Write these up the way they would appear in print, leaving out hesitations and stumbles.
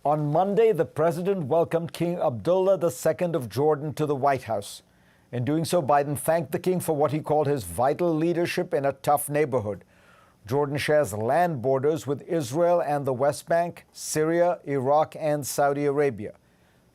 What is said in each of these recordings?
On Monday, the president welcomed King Abdullah II of Jordan to the White House. In doing so, Biden thanked the king for what he called his vital leadership in a tough neighborhood. Jordan shares land borders with Israel and the West Bank, Syria, Iraq, and Saudi Arabia.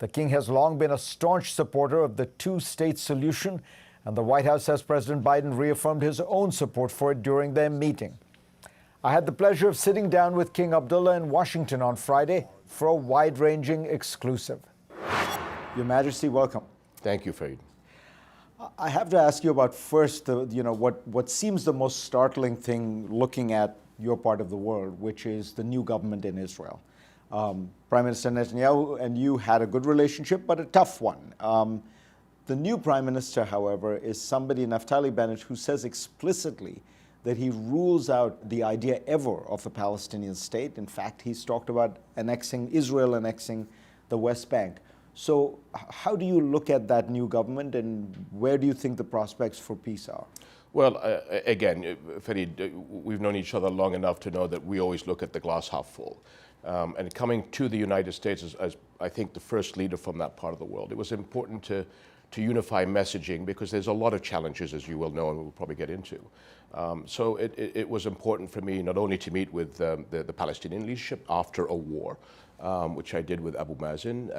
The king has long been a staunch supporter of the two-state solution, and the White House says President Biden reaffirmed his own support for it during their meeting. I had the pleasure of sitting down with King Abdullah in Washington on Friday for a wide-ranging exclusive. Your Majesty, welcome. Thank you, Freid. I have to ask you about first, what seems the most startling thing looking at your part of the world, which is the new government in Israel. Prime Minister Netanyahu and you had a good relationship, but a tough one. The new Prime Minister, however, is somebody, Naftali Bennett, who says explicitly that he rules out the idea ever of a Palestinian state. In fact, he's talked about Israel annexing the West Bank. So how do you look at that new government, and where do you think the prospects for peace are? Well, again, Farid, we've known each other long enough to know that we always look at the glass half full. And coming to the United States as I think the first leader from that part of the world, it was important to unify messaging because there's a lot of challenges, as you will know, and we'll probably get into. So it was important for me not only to meet with the Palestinian leadership after a war, which I did with Abu Mazen.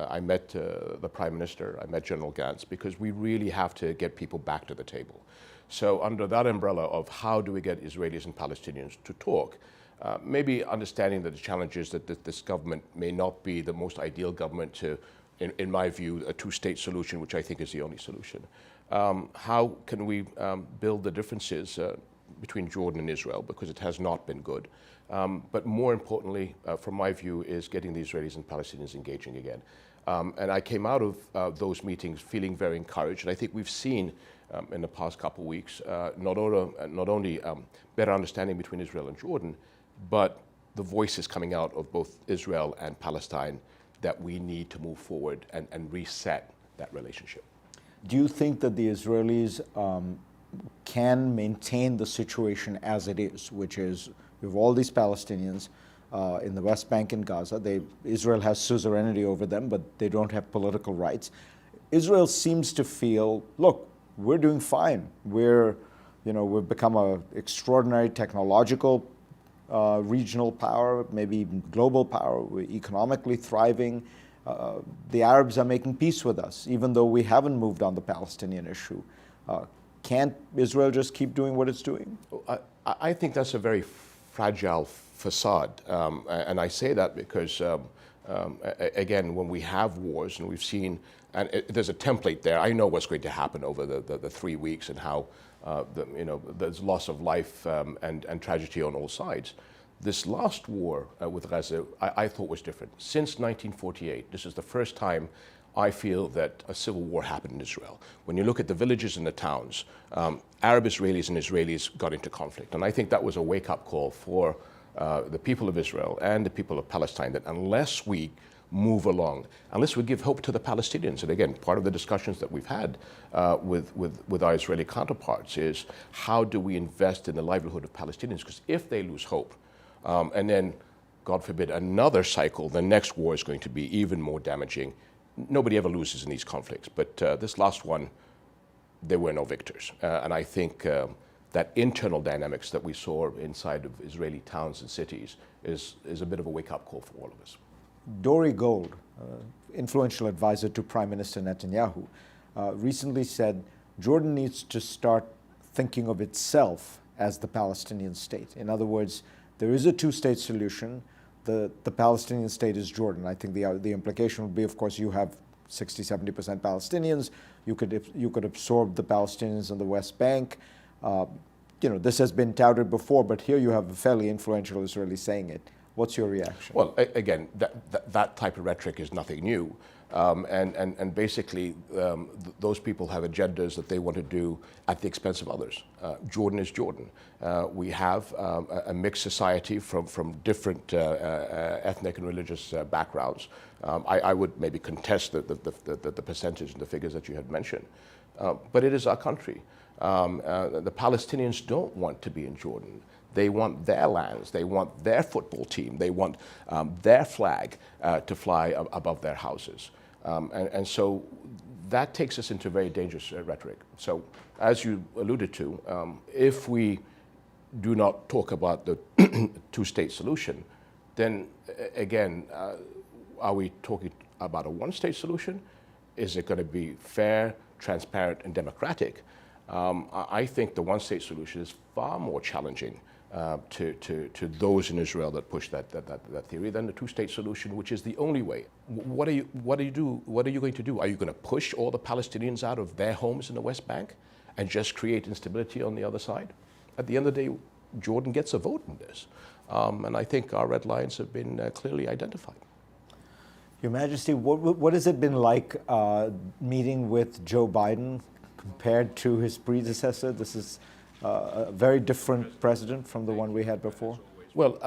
I met the Prime Minister, I met General Gantz, because we really have to get people back to the table. So under that umbrella of how do we get Israelis and Palestinians to talk, maybe understanding that the challenges that this government may not be the most ideal government to, in my view, a two-state solution, which I think is the only solution. How can we build the differences between Jordan and Israel, because it has not been good. But more importantly, from my view, is getting the Israelis and Palestinians engaging again. And I came out of those meetings feeling very encouraged. And I think we've seen in the past couple of weeks, not only better understanding between Israel and Jordan, but the voices coming out of both Israel and Palestine that we need to move forward and reset that relationship. Do you think that the Israelis can maintain the situation as it is, which is we have all these Palestinians in the West Bank and Gaza. Israel has suzerainty over them, but they don't have political rights. Israel seems to feel, look, we're doing fine. We've become an extraordinary technological regional power, maybe even global power. We're economically thriving. The Arabs are making peace with us, even though we haven't moved on the Palestinian issue. Can't Israel just keep doing what it's doing? I think that's a very fragile facade. And I say that because, again, when we have wars, and we've seen, and there's a template there, I know what's going to happen over the 3 weeks and how there's loss of life and tragedy on all sides. This last war with Gaza, I thought was different. Since 1948, this is the first time I feel that a civil war happened in Israel. When you look at the villages and the towns, Arab Israelis and Israelis got into conflict. And I think that was a wake-up call for the people of Israel and the people of Palestine, that unless we move along, unless we give hope to the Palestinians, and again, part of the discussions that we've had with our Israeli counterparts is how do we invest in the livelihood of Palestinians? Because if they lose hope, and then, God forbid, another cycle, the next war is going to be even more damaging. Nobody ever loses in these conflicts, but this last one, there were no victors. And I think that internal dynamics that we saw inside of Israeli towns and cities is a bit of a wake-up call for all of us. Dori Gold, influential advisor to Prime Minister Netanyahu, recently said Jordan needs to start thinking of itself as the Palestinian state. In other words, there is a two-state solution. The Palestinian state is Jordan. I think the implication would be, of course, you have 60–70% Palestinians. You could absorb the Palestinians in the West Bank. This has been touted before, but here you have a fairly influential Israeli saying it. What's your reaction? Well, again, that type of rhetoric is nothing new. And basically, those people have agendas that they want to do at the expense of others. Jordan is Jordan. We have a mixed society from different ethnic and religious backgrounds. I would maybe contest the percentage and the figures that you had mentioned. But it is our country. The Palestinians don't want to be in Jordan. They want their lands, they want their football team, they want their flag to fly above their houses. And so that takes us into very dangerous rhetoric. So as you alluded to, if we do not talk about the two-state solution, then again, are we talking about a one-state solution? Is it going to be fair, transparent, and democratic? I think the one-state solution is far more challenging to those in Israel that push that theory than the two-state solution, which is the only way. What are you going to do? Are you going to push all the Palestinians out of their homes in the West Bank and just create instability on the other side? At the end of the day, Jordan gets a vote in this. And I think our red lines have been clearly identified. Your Majesty, what has it been like meeting with Joe Biden compared to his predecessor? This is a very different president from the one we had before. Well,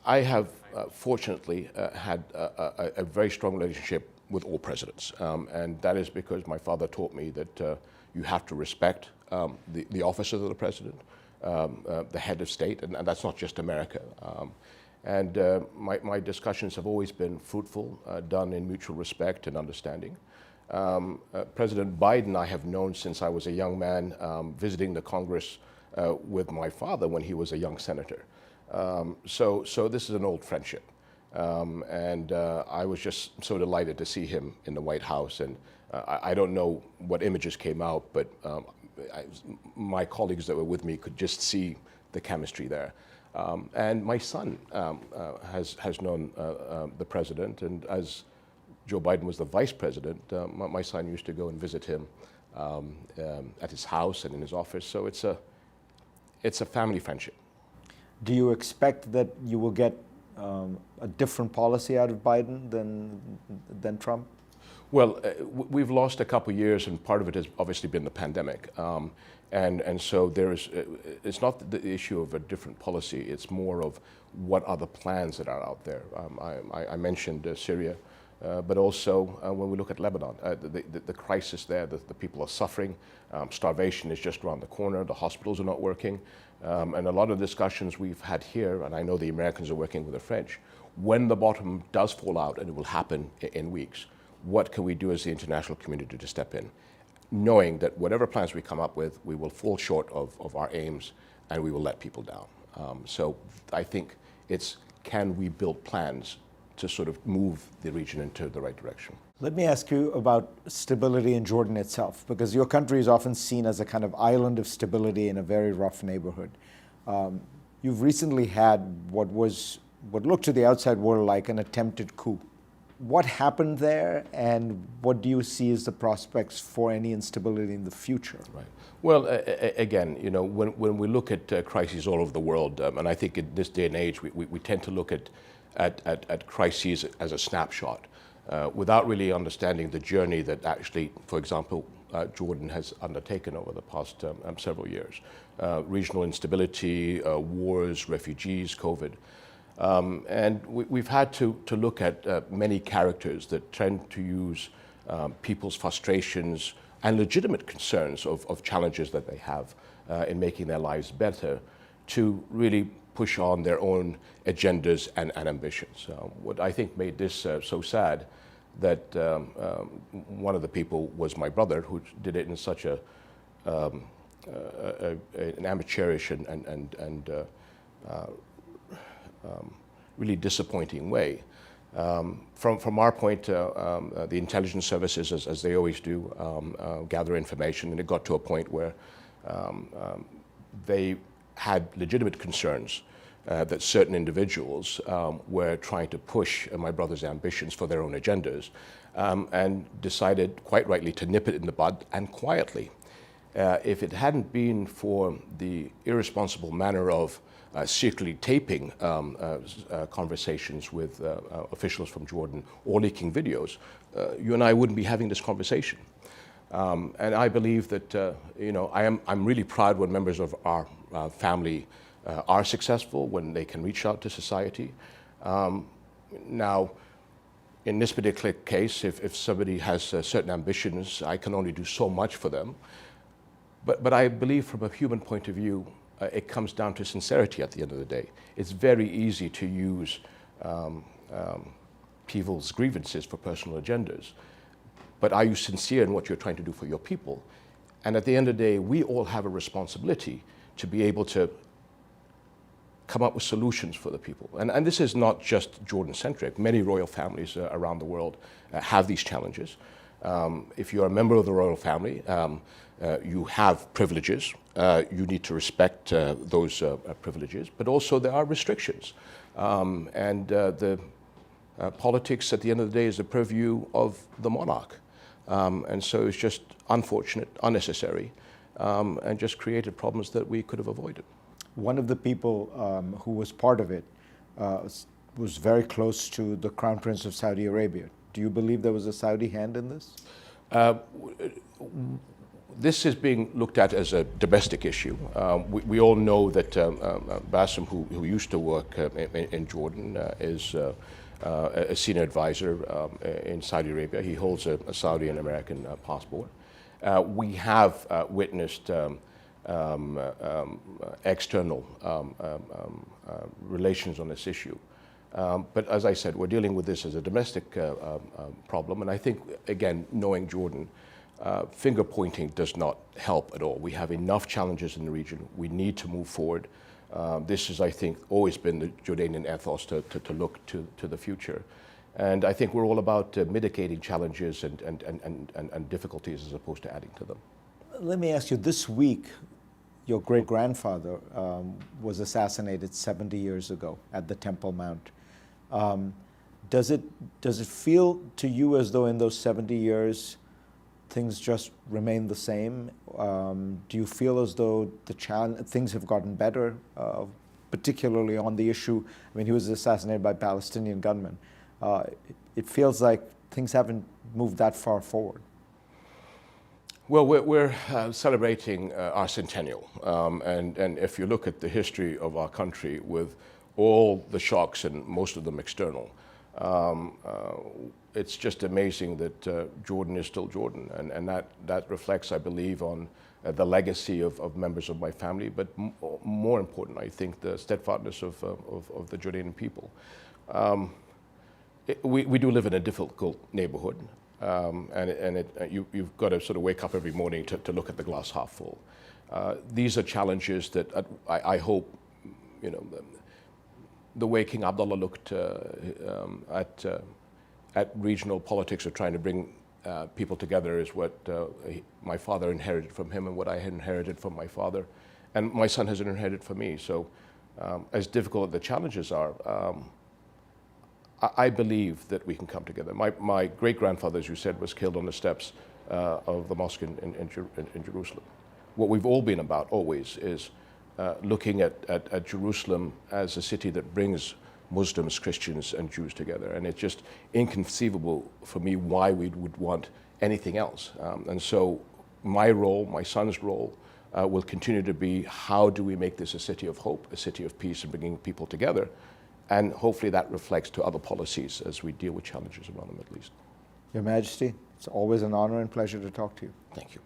I have fortunately had a very strong relationship with all presidents. And that is because my father taught me that you have to respect the officers of the president, the head of state, and that's not just America. And my discussions have always been fruitful, done in mutual respect and understanding. President Biden I have known since I was a young man visiting the Congress with my father when he was a young senator. So this is an old friendship. And I was just so delighted to see him in the White House. And I don't know what images came out, but my colleagues that were with me could just see the chemistry there. And my son has known the president, and as Joe Biden was the vice president, my son used to go and visit him at his house and in his office. So it's a family friendship. Do you expect that you will get a different policy out of Biden than Trump? Well, we've lost a couple of years, and part of it has obviously been the pandemic. And so it's not the issue of a different policy, it's more of what are the plans that are out there. I mentioned Syria, but also when we look at Lebanon, the crisis there, the people are suffering, starvation is just around the corner, the hospitals are not working, and a lot of discussions we've had here, and I know the Americans are working with the French, when the bottom does fall out, and it will happen in weeks, what can we do as the international community to step in? Knowing that whatever plans we come up with, we will fall short of our aims and we will let people down. So I think it's, can we build plans to sort of move the region into the right direction? Let me ask you about stability in Jordan itself, because your country is often seen as a kind of island of stability in a very rough neighborhood. You've recently had what looked to the outside world like an attempted coup. What happened there, and what do you see as the prospects for any instability in the future? Right. Well, again, you know, when we look at crises all over the world, and I think in this day and age, we tend to look at crises as a snapshot, without really understanding the journey that actually, for example, Jordan has undertaken over the past several years. Regional instability, wars, refugees, COVID. And we've had to look at many characters that tend to use people's frustrations and legitimate concerns of challenges that they have in making their lives better to really push on their own agendas and ambitions. What I think made this so sad that one of the people was my brother, who did it in such an amateurish and really disappointing way. From our point, the intelligence services, as they always do, gather information, and it got to a point where they had legitimate concerns that certain individuals were trying to push my brother's ambitions for their own agendas, and decided, quite rightly, to nip it in the bud, and quietly. If it hadn't been for the irresponsible manner of secretly taping conversations with officials from Jordan or leaking videos, you and I wouldn't be having this conversation. And I believe that, you know, I'm really proud when members of our family are successful, when they can reach out to society. Now, in this particular case, if somebody has certain ambitions, I can only do so much for them. But I believe from a human point of view, it comes down to sincerity at the end of the day. It's very easy to use people's grievances for personal agendas. But are you sincere in what you're trying to do for your people? And at the end of the day, we all have a responsibility to be able to come up with solutions for the people. And this is not just Jordan-centric. Many royal families around the world have these challenges. If you're a member of the royal family, you have privileges. You need to respect those privileges, but also there are restrictions. The politics at the end of the day is the purview of the monarch. And so it's just unfortunate, unnecessary, and just created problems that we could have avoided. One of the people who was part of it was very close to the Crown Prince of Saudi Arabia. Do you believe there was a Saudi hand in this? This is being looked at as a domestic issue. We all know that Bassem, who used to work in Jordan, is a senior advisor in Saudi Arabia. He holds a Saudi and American passport. We have witnessed external relations on this issue. But as I said, we're dealing with this as a domestic problem. And I think, again, knowing Jordan, finger pointing does not help at all. We have enough challenges in the region. We need to move forward. This has, I think, always been the Jordanian ethos to look to the future. And I think we're all about mitigating challenges and difficulties as opposed to adding to them. Let me ask you, this week, your great-grandfather was assassinated 70 years ago at the Temple Mount. Does it feel to you as though in those 70 years things just remain the same? Do you feel as though things have gotten better, particularly on the issue? I mean, he was assassinated by Palestinian gunmen. It feels like things haven't moved that far forward. Well, we're celebrating our centennial, and if you look at the history of our country with all the shocks and most of them external, it's just amazing that Jordan is still Jordan, and that reflects, I believe, on the legacy of members of my family, but more important, I think, the steadfastness of the Jordanian people. We do live in a difficult neighborhood. You've got to sort of wake up every morning to look at the glass half full. These are challenges that I hope, the way King Abdullah looked at regional politics of trying to bring people together is what my father inherited from him and what I had inherited from my father, and my son has inherited from me. So as difficult as the challenges are, I believe that we can come together. My great-grandfather, as you said, was killed on the steps of the mosque in Jerusalem. What we've all been about always is looking at Jerusalem as a city that brings Muslims, Christians, and Jews together. And it's just inconceivable for me why we would want anything else. And so my role, my son's role, will continue to be how do we make this a city of hope, a city of peace, and bringing people together. And hopefully that reflects to other policies as we deal with challenges around the Middle East. Your Majesty, it's always an honor and pleasure to talk to you. Thank you.